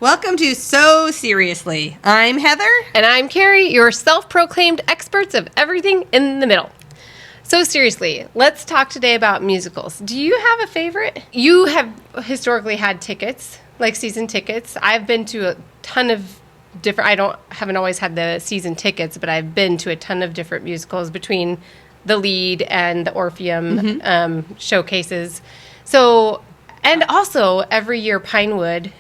Welcome to So Seriously. I'm Heather. And I'm Carrie, your self-proclaimed experts of everything in the middle. So seriously, let's talk today about musicals. Do you have a favorite? You have historically had tickets, like season tickets. I've been to a ton of different, haven't always had the season tickets, but I've been to a ton of different musicals between the Lead and the Orpheum showcases. So, and also every year Pinewood,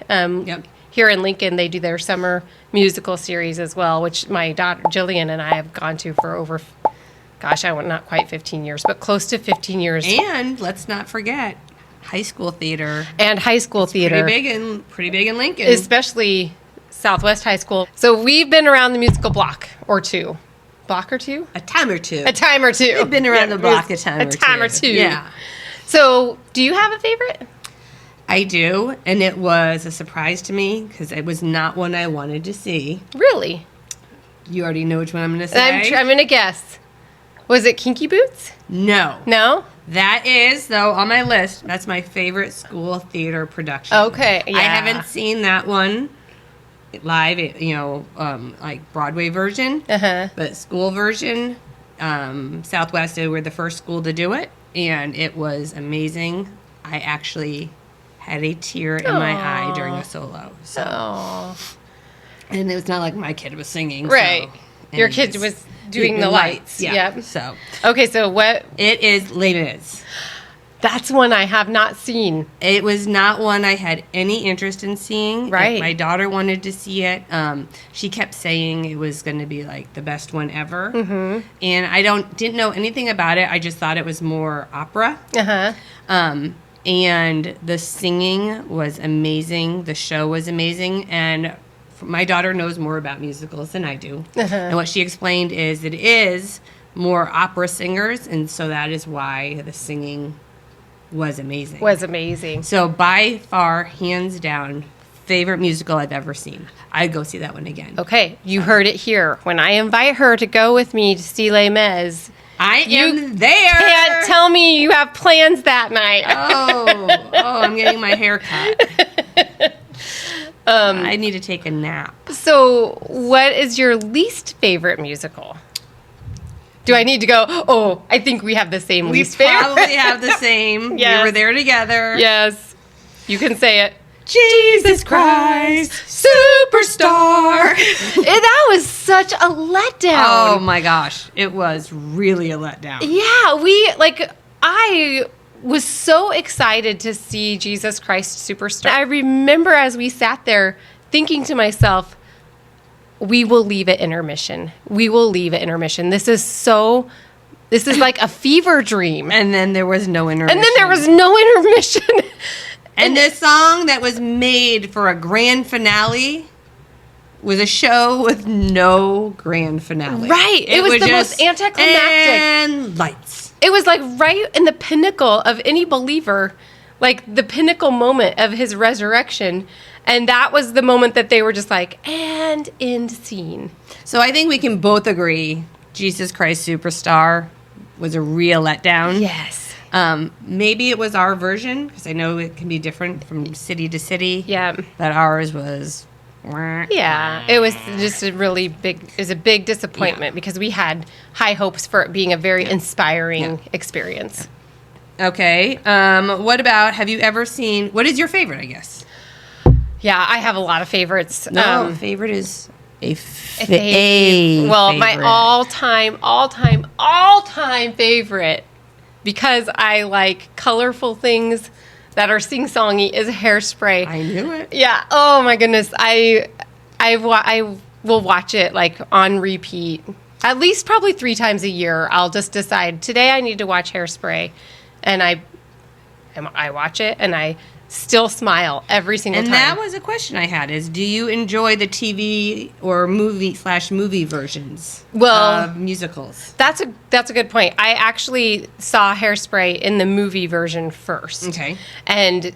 here in Lincoln, they do their summer musical series as well, which my daughter Jillian and I have gone to for over, not quite 15 years, but close to 15 years. And let's not forget high school theater. And high school theater. Pretty big in Lincoln. Especially Southwest High School. So we've been around the musical block or two. Block or two? A time or two. A time or two. We've been around the block a time or two. Yeah. So do you have a favorite? I do, and it was a surprise to me because it was not one I wanted to see. Really? You already know which one I'm going to say? I'm going to guess. Was it Kinky Boots? No. No? That is, though, on my list. That's my favorite school theater production. Okay, yeah. I haven't seen that one live, like Broadway version, but school version. Southwest, they were the first school to do it, and it was amazing. I actually had a tear in my eye during a solo. So, and it was not like my kid was singing. Right. So, your kid was doing the lights. Yeah. Yep. So. Okay, so what? It is Les Mis. That's one I have not seen. It was not one I had any interest in seeing. Right. My daughter wanted to see it. She kept saying it was going to be like the best one ever. And I didn't know anything about it. I just thought it was more opera. And the singing was amazing. The show was amazing. And my daughter knows more about musicals than I do. And what she explained is it is more opera singers. And so that is why the singing was amazing. So by far, hands down, favorite musical I've ever seen. I'd go see that one again. Okay, you heard it here. When I invite her to go with me to see Les Mis, I am there. Can't tell me you have plans that night. I'm getting my hair cut. I need to take a nap. So, what is your least favorite musical? Do I need to go, I think we have the same least favorite? We probably have the same. Yes. We were there together. Yes. You can say it. Jesus Christ, Superstar. That was such a letdown. Oh my gosh. It was really a letdown. Yeah, I was so excited to see Jesus Christ Superstar. I remember as we sat there thinking to myself, we will leave at intermission. This is like a fever dream. And then there was no intermission. And the song that was made for a grand finale was a show with no grand finale. Right. It was the most anticlimactic. And lights. It was like right in the pinnacle of any believer, like the pinnacle moment of his resurrection. And that was the moment that they were just like, and end scene. So I think we can both agree Jesus Christ Superstar was a real letdown. Yes. Maybe it was our version, because I know it can be different from city to city. Yeah. But ours was... Yeah, it was just a big disappointment because we had high hopes for it being a very inspiring experience. Okay. What about, have you ever seen, what is your favorite, I guess? Yeah, I have a lot of favorites. No, favorite is a favorite. My all-time favorite, because I like colorful things that are sing-songy, is Hairspray. I knew it. Yeah. Oh my goodness. I will watch it like on repeat at least probably 3 times a year. I'll just decide today I need to watch Hairspray, and I watch it and I still smile every single time. And that was a question I had, is do you enjoy the TV or movie versions of musicals? That's a good point. I actually saw Hairspray in the movie version first. Okay. And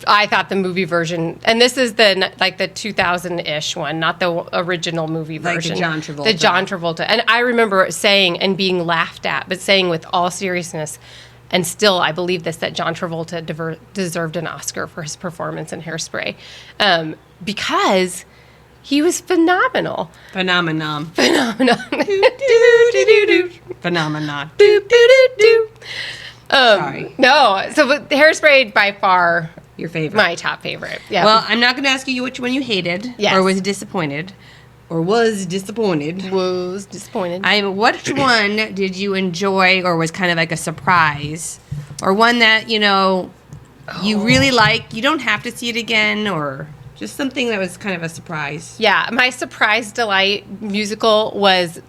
I thought the movie version, and this is the 2000-ish one, not the original movie version. Like the John Travolta. The John Travolta. And I remember saying and being laughed at, but saying with all seriousness, and still I believe this, that John Travolta deserved an Oscar for his performance in Hairspray, because he was phenomenal. Phenomenon. Phenomenon. Phenomenon. Sorry. No. So but Hairspray by far your favorite. My top favorite. Yeah. Well, I'm not going to ask you which one you hated or was disappointed. Which one did you enjoy or was kind of like a surprise? Or one that, you really like, you don't have to see it again, or just something that was kind of a surprise? Yeah, my surprise delight musical was,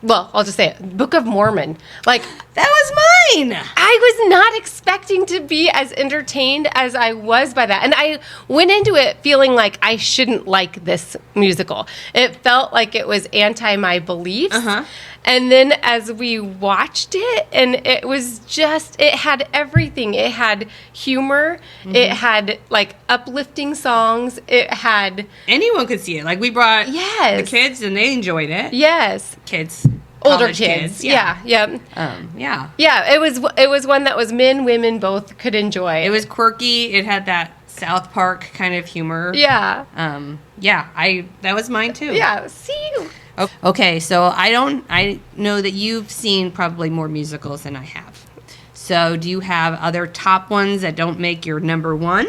I'll just say it, Book of Mormon. Like, that was mine. I was not expecting to be as entertained as I was by that. And I went into it feeling like I shouldn't like this musical. It felt like it was anti my beliefs. Uh-huh. And then as we watched it, and it was just, it had everything. It had humor. Mm-hmm. It had, like, uplifting songs. It had... Anyone could see it. Like, we brought the kids, and they enjoyed it. Yes. Kids. Older kids. Yeah. Yeah. Yeah, it was one that was men, women, both could enjoy. It was quirky. It had that South Park kind of humor. Yeah. That was mine, too. Yeah. See? Okay, so I know that you've seen probably more musicals than I have. So do you have other top ones that don't make your number one?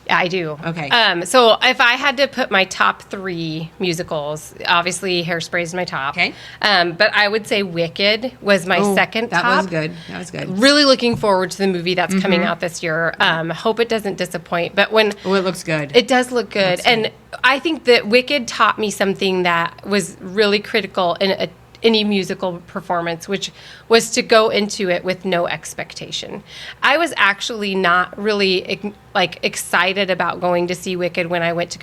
Yeah, I do. Okay. So if I had to put my top 3 musicals, obviously Hairspray is my top. Okay. But I would say Wicked was my second top. That was good. Really looking forward to the movie that's coming out this year. Hope it doesn't disappoint. But when it looks good. It does look good. And I think that Wicked taught me something that was really critical in any musical performance, which was to go into it with no expectation. I was actually not really excited about going to see Wicked when I went to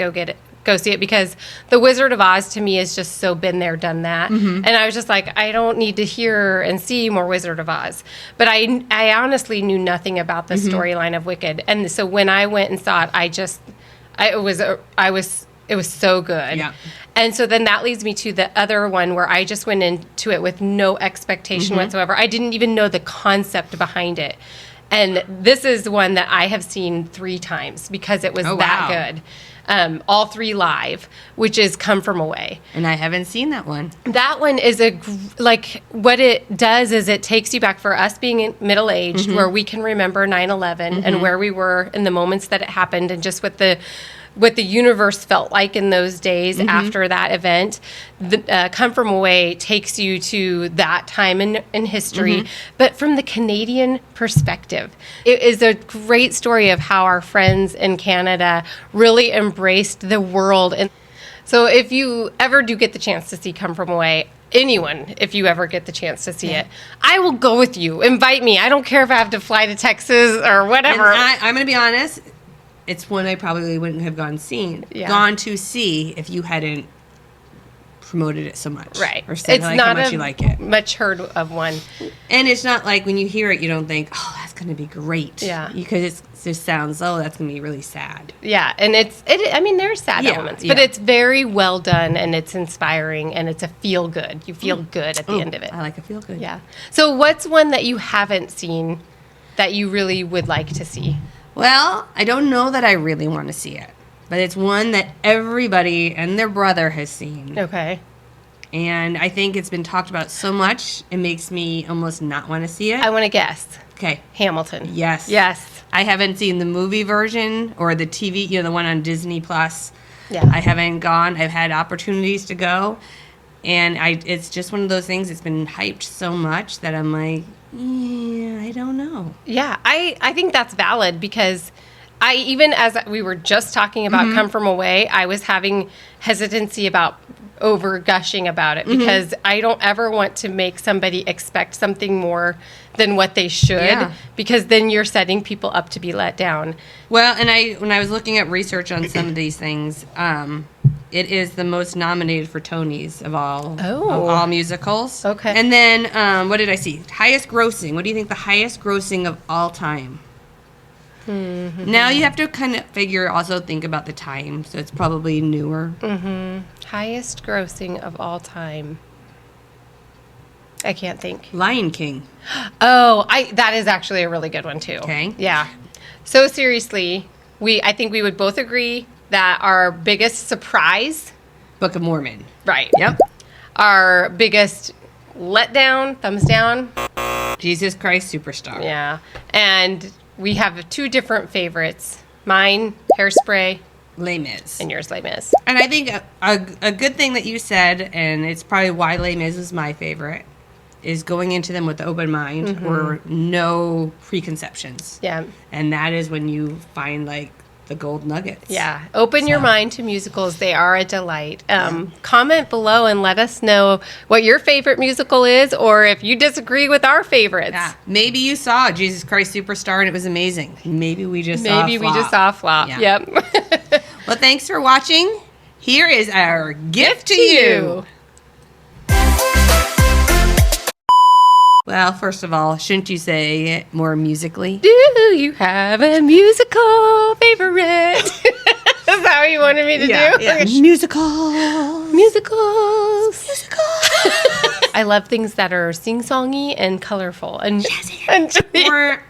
go see it, because The Wizard of Oz to me is just so been there, done that. Mm-hmm. And I was just like, I don't need to hear and see more Wizard of Oz. But I honestly knew nothing about the storyline of Wicked. And so when I went and saw it, it was so good. Yeah. And so then that leads me to the other one where I just went into it with no expectation whatsoever. I didn't even know the concept behind it. And this is one that I have seen 3 times because it was that good. All 3 live, which is Come From Away. And I haven't seen that one. That one is what it does is it takes you back, for us being middle-aged, where we can remember 9/11 and where we were in the moments that it happened, and just what the universe felt like in those days after that event. Come From Away takes you to that time in history, but from the Canadian perspective. It is a great story of how our friends in Canada really embraced the world. And so if you ever do get the chance to see Come From Away, anyone, if you ever get the chance to see it, I will go with you. Invite me. I don't care if I have to fly to Texas or whatever. And I'm going to be honest, it's one I probably wouldn't have gone to see if you hadn't promoted it so much. Right. Or said how much you like it. Much heard of one. And it's not like when you hear it, you don't think, oh, that's going to be great. Yeah. Because it just sounds, that's going to be really sad. Yeah. And there's sad elements, but it's very well done, and it's inspiring, and it's a feel good. You feel good at the end of it. I like a feel good. Yeah. So what's one that you haven't seen that you really would like to see? Well, I don't know that I really want to see it, but it's one that everybody and their brother has seen. Okay. And I think it's been talked about so much, it makes me almost not want to see it. I want to guess. Okay. Hamilton. Yes. Yes. I haven't seen the movie version or the TV, the one on Disney Plus. Yeah. I haven't gone. I've had opportunities to go. And it's just one of those things, it's been hyped so much that I'm like, I don't know. Yeah, I think that's valid, because even as we were just talking about Come From Away, I was having hesitancy about over gushing about it, because I don't ever want to make somebody expect something more than what they should, because then you're setting people up to be let down. Well, and when I was looking at research on some of these things, it is the most nominated for Tonys of all musicals. Okay. And then, what did I see? Highest grossing. What do you think the highest grossing of all time? Now you have to kind of think about the time, so it's probably newer. Highest grossing of all time. I can't think. Lion King. Oh, that is actually a really good one too. Okay. Yeah. So seriously, I think we would both agree that our biggest surprise, Book of Mormon. right? Yep. Our biggest letdown, thumbs down. Jesus Christ Superstar. Yeah. And we have two different favorites. Mine, Hairspray, Les Mis. and yours, Les Mis. And I think a good thing that you said, and it's probably why Les Mis is my favorite, is going into them with an open mind or no preconceptions. Yeah. And that is when you find like the gold nuggets. Yeah. Open your mind to musicals. They are a delight. Comment below and let us know what your favorite musical is, or if you disagree with our favorites. Yeah. Maybe you saw Jesus Christ Superstar and it was amazing. Maybe we just saw a Maybe we flop. just saw a flop. Yeah. Yep. Well, thanks for watching. Here is our gift to you. Well, first of all, shouldn't you say it more musically? Do you have a musical favorite? Is that what you wanted me to do? Yeah. Musicals. I love things that are sing-songy and colorful. And, and Save that.